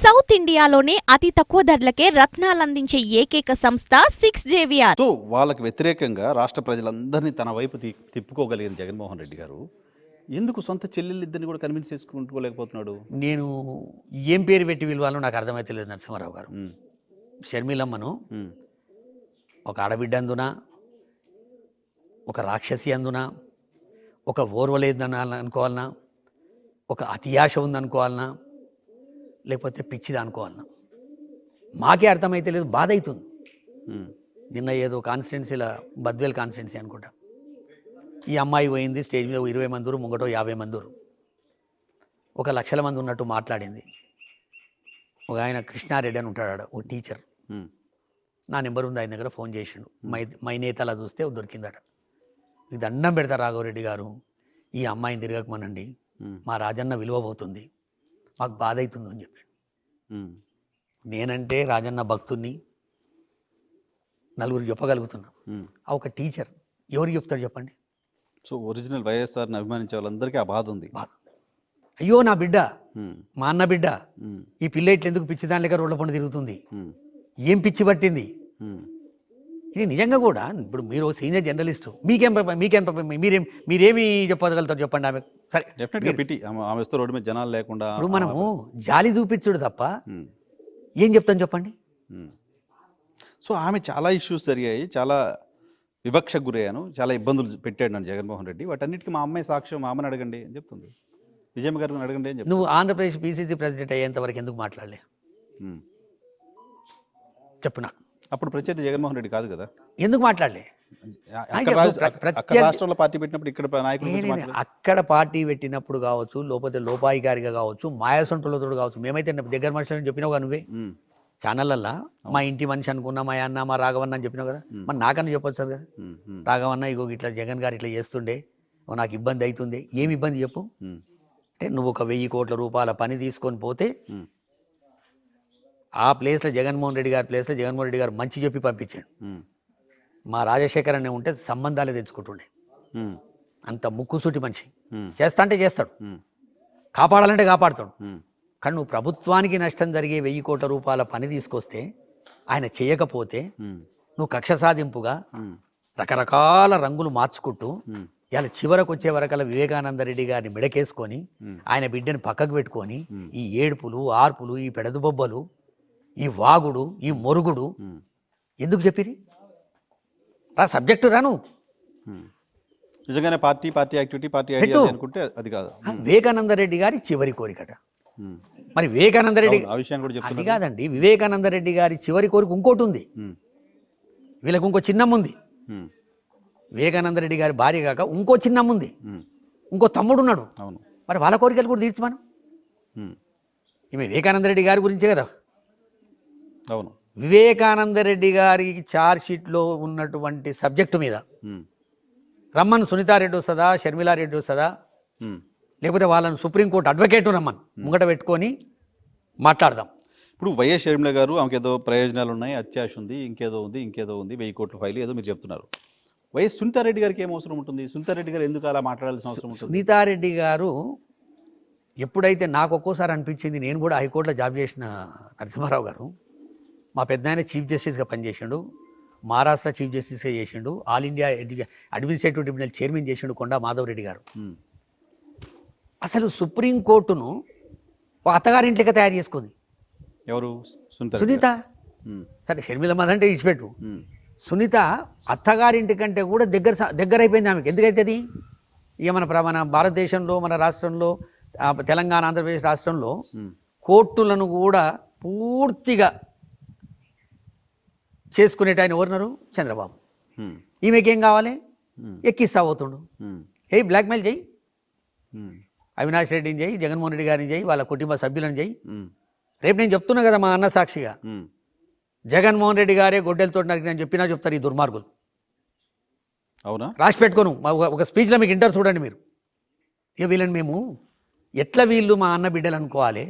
South ఇండియాలోనే అతి తక్కువ ధరలకే రత్నాలందించే ఏకైక సంస్థ 6JVR. సో వాళ్ళకి వ్యతిరేకంగా రాష్ట్ర ప్రజలందరినీ తన వైపు తిప్పుకోగలిగిన జగన్మోహన్ రెడ్డి గారు ఎందుకు సొంత చెల్లెళ్ళిద్దరిని కూడా కన్విన్స్ చేసుకుంటుకోలేకపోతున్నాడు? నేను ఏం పేరు పెట్టి విలువాలో నాకు అర్థమైతే లేదు నరసింహారావు గారు. షర్మిలమ్మను ఒక ఆడబిడ్డ అందున, ఒక రాక్షసి అందున, ఒక ఓర్వలేదని అనుకోవాలన్నా, ఒక అతియాశ ఉందనుకోవాలన్నా, లేకపోతే పిచ్చిది అనుకోవాలన్నా మాకే అర్థమైతే లేదు. బాధ అవుతుంది. నిన్న ఏదో కాన్స్టిట్యున్సీల బద్వేల్ కాన్స్టిట్యున్సీ అనుకుంటా, ఈ అమ్మాయి పోయింది స్టేజ్ మీద 20 మంది, ముంగటో 50 మంది, 1,00,000 మంది ఉన్నట్టు మాట్లాడింది. ఒక ఆయన కృష్ణారెడ్డి అని ఉంటాడు, ఒక టీచర్. నా నెంబర్ ఉంది, ఆయన దగ్గర ఫోన్ చేసిండు. మై నేతలా చూస్తే దొరికిందట. మీకు దండం పెడతా రాఘవరెడ్డి గారు, ఈ అమ్మాయిని తిరగకమనండి, మా రాజన్న విలువ పోతుంది, మాకు బాధ అవుతుంది అని చెప్పాడు. నేనంటే రాజన్న భక్తుణ్ణి, నలుగురు చెప్పగలుగుతున్నా. ఒక టీచర్ ఎవరికి చెప్తాడు చెప్పండి? సో ఒరిజినల్ వైఎస్ఆర్ని అభిమానించే వాళ్ళందరికీ ఆ బాధ ఉంది. అయ్యో నా బిడ్డ, మా అన్న బిడ్డ, ఈ పిల్ల ఇట్లా ఎందుకు పిచ్చిదాని లెక్క రోడ్ల పండు తిరుగుతుంది, ఏం పిచ్చి పట్టింది? ఇది నిజంగా కూడా ఇప్పుడు మీరు సీనియర్ జర్నలిస్టు, మీరేమి చెప్పగలుగుతారు చెప్పండి? ఆమె సరే రోడ్డు మీద జనాలు లేకుండా ఇప్పుడు మనము జాలి చూపించుడు తప్ప ఏం చెప్తాను చెప్పండి? సో ఆమె చాలా ఇష్యూస్ జరిగాయి, చాలా వివక్షకు గురయ్యాను, చాలా ఇబ్బందులు పెట్టాడు నన్ను జగన్మోహన్ రెడ్డి, వాటన్నిటికీ మా అమ్మాయి సాక్ష్యం, మా అమ్మని అడగండి అని చెప్తుంది. విజయమ్మ గారిని అడగండి అని చెప్తుంది. నువ్వు ఆంధ్రప్రదేశ్ పిసిసి ప్రెసిడెంట్ అయ్యేంత వరకు ఎందుకు మాట్లాడలే చెప్పు నాకు. అప్పుడు ప్రత్యర్థి జగన్మోహన్ రెడ్డి కాదు కదా, ఎందుకు మాట్లాడలే? రాష్ట్రంలో పార్టీ పెట్టినప్పుడు ఇక్కడ నాయకులు అక్కడ పార్టీ పెట్టినప్పుడు కావచ్చు, లేకపోతే లోపాయి గారిగా కావచ్చు, మాయాసొంటులతో కావచ్చు, మేమైతే దగ్గర మనుషులని చెప్పినావు నువ్వే ఛానళ్ళల్లా. మా ఇంటి మనిషి అనుకున్నా, మా అన్న, మా రాఘవన్న అని చెప్పినావు కదా, మరి నాకన్నా చెప్పొచ్చు కదా. రాఘవన్న ఇగో ఇట్లా జగన్ గారు ఇట్లా చేస్తుండే, నాకు ఇబ్బంది అవుతుంది. ఏమి ఇబ్బంది చెప్పు? అంటే నువ్వు ఒక 1000 కోట్ల రూపాయల పని తీసుకొని పోతే ఆ ప్లేస్లో జగన్మోహన్ రెడ్డి గారి ప్లేస్లో జగన్మోహన్ రెడ్డి గారు మంచి చెప్పి పంపించాడు. మా రాజశేఖర్ అనే ఉంటే సంబంధాలే తెచ్చుకుంటుండే, అంత ముక్కుసూటి మనిషి. చేస్తా అంటే చేస్తాడు, కాపాడాలంటే కాపాడుతాడు. కానీ నువ్వు ప్రభుత్వానికి నష్టం జరిగే 1000 కోట్ల రూపాయల పని తీసుకొస్తే ఆయన చేయకపోతే నువ్వు కక్ష సాధింపుగా రకరకాల రంగులు మార్చుకుంటూ ఇలా చివరకు వచ్చే వరకల్లా వివేకానంద రెడ్డి గారిని మిడకేసుకొని ఆయన బిడ్డని పక్కకు పెట్టుకొని ఈ ఏడుపులు, ఆర్పులు, ఈ పెడదుబొబ్బలు, ఈ వాగుడు, ఈ మొరుగుడు ఎందుకు చెప్పిరి? రా సబ్జెక్టు రాను. నిజంగానే పార్టీ యాక్టివిటీ, పార్టీ ఐడియా అనుకుంటే అది కాదు. వివేకానంద రెడ్డి గారి చివరి కోరికట. మరి వివేకానంద రెడ్డి అది కాదండి, వివేకానంద రెడ్డి గారి చివరి కోరిక ఇంకోటి ఉంది. వీళ్ళకు ఇంకో చిన్నమ్మ ఉంది. వివేకానంద రెడ్డి గారి భార్య కాక ఇంకో చిన్నమ్మ ఉంది, ఇంకో తమ్ముడు ఉన్నాడు. మరి వాళ్ళ కోరికలు కూడా తీర్చమను. ఈమె వివేకానంద రెడ్డి గారి గురించే కదా. అవును, వివేకానంద రెడ్డి గారి ఛార్జ్షీట్లో ఉన్నటువంటి సబ్జెక్టు మీద రమ్మను. సునీతారెడ్డి వస్తుందా, షర్మిలారెడ్డి వస్తుందా, లేకపోతే వాళ్ళని సుప్రీంకోర్టు అడ్వకేట్ రమ్మను, ముంగట పెట్టుకొని మాట్లాడదాం. ఇప్పుడు వైఎస్ షర్మిల గారు ఆమెకి ఏదో ప్రయోజనాలు ఉన్నాయి, అత్యాశ ఉంది, ఇంకేదో ఉంది 1000 కోట్ల ఫైల్ ఏదో మీరు చెప్తున్నారు. వైఎస్ సునీతారెడ్డి గారికి ఏం అవసరం ఉంటుంది? సునీతారెడ్డి గారు ఎందుకు అలా మాట్లాడాల్సిన అవసరం ఉంటుంది? సునీతారెడ్డి గారు ఎప్పుడైతే నాకు ఒక్కోసారి అనిపించింది, నేను కూడా హైకోర్టులో జాబ్ చేసిన నరసింహారావు గారు, మా పెద్ద ఆయన చీఫ్ జస్టిస్గా పనిచేసిండు, మహారాష్ట్ర చీఫ్ జస్టిస్గా చేసిండు, all India administrative tribunal chairman చేసిండు కొండా మాధవరెడ్డి గారు. అసలు సుప్రీంకోర్టును ఒక అత్తగారింట్లకి తయారు చేసుకుంది ఎవరు? సునీత. సరే షర్మిలమ్మ అంటే ఇచ్చిపెట్టు, సునీత అత్తగారింటి కంటే కూడా దగ్గర అయిపోయింది ఆమెకి. ఎందుకైతుంది? ఇక మన భారతదేశంలో, మన రాష్ట్రంలో, తెలంగాణ, ఆంధ్రప్రదేశ్ రాష్ట్రంలో కోర్టులను కూడా పూర్తిగా చేసుకునేట ఆయన ఎవరున్నారు? చంద్రబాబు. ఈమెకేం కావాలి? ఎక్కిస్తా పోతుండు. బ్లాక్మెయిల్ చేయి, అవినాష్ రెడ్డిని చేయి, జగన్మోహన్ రెడ్డి గారిని చేయి, వాళ్ళ కుటుంబ సభ్యులను చేయి. రేపు నేను చెప్తున్నా కదా మా అన్న సాక్షిగా, జగన్మోహన్ రెడ్డి గారే గొడ్డలతో నేను చెప్పినా చెప్తారు ఈ దుర్మార్గులు. అవునా? రాసి పెట్టుకోను, ఒక స్పీచ్లో మీకు ఇంటర్ చూడండి మీరు. ఇక వీళ్ళని మేము ఎట్లా వీళ్ళు మా అన్న బిడ్డలు అనుకోవాలి,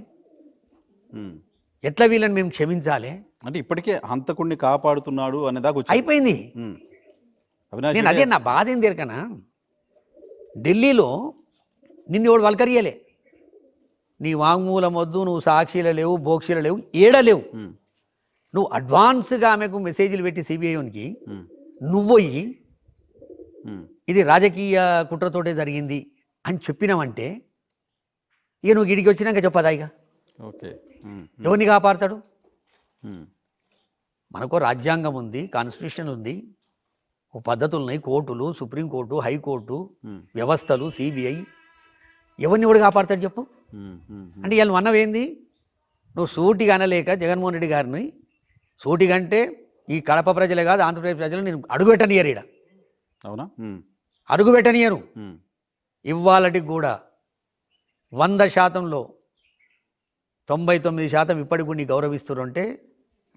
ఎట్లా వీళ్ళని మేము క్షమించాలి? అంటే ఇప్పటికే హంతకుడిని కాపాడుతున్నాడు అనేదాకా అయిపోయింది. నేను అదే నా బాధ ఏం తెరకనా, ఢిల్లీలో నిన్ను ఎవడు వల్కరియలే, నీ వాంగ్మూలం వద్దు, నువ్వు సాక్షిలో లేవు, బోక్షిలో లేవు, ఏడలేవు. ఉమ్, నువ్వు అడ్వాన్స్గా ఆమెకు మెసేజ్లు పెట్టి సిబిఐకి ఉమ్, నువ్వు పోయి ఉమ్, ఇది రాజకీయ కుట్రతోటే జరిగింది అని చెప్పినావంటే ఇక నువ్వు గిడికి వచ్చినాక చెప్పదా ఇక ఓకే. ఉమ్, ఎవరిని కాపాడతాడు? ఉమ్, మనకు రాజ్యాంగం ఉంది, కాన్స్టిట్యూషన్ ఉంది, ఓ పద్ధతులు ఉన్నాయి, కోర్టులు, సుప్రీంకోర్టు, హైకోర్టు, ఉమ్, వ్యవస్థలు, సిబిఐ. ఎవరిని కూడా కాపాడతాడు చెప్పు? ఉమ్, ఉమ్, అంటే ఇవాళ నువ్వు అన్నవేంది? నువ్వు సూటిగా అనలేక జగన్మోహన్ రెడ్డి గారిని సూటిగా అంటే ఈ కడప ప్రజలే కాదు, ఆంధ్రప్రదేశ్ ప్రజలు నేను అడుగుపెట్టనియరు, ఈడ అవునా? ఉమ్, అడుగుపెట్టనియరు. ఉమ్, ఇవాళటికి కూడా 100%లో 99% ఇప్పటికి కూడా నీ గౌరవిస్తురంటే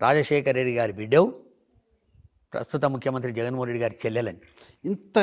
రాజశేఖర రెడ్డి గారి బిడ్డవు, ప్రస్తుత ముఖ్యమంత్రి జగన్మోహన్ రెడ్డి గారి చెల్లెలని. ఇంత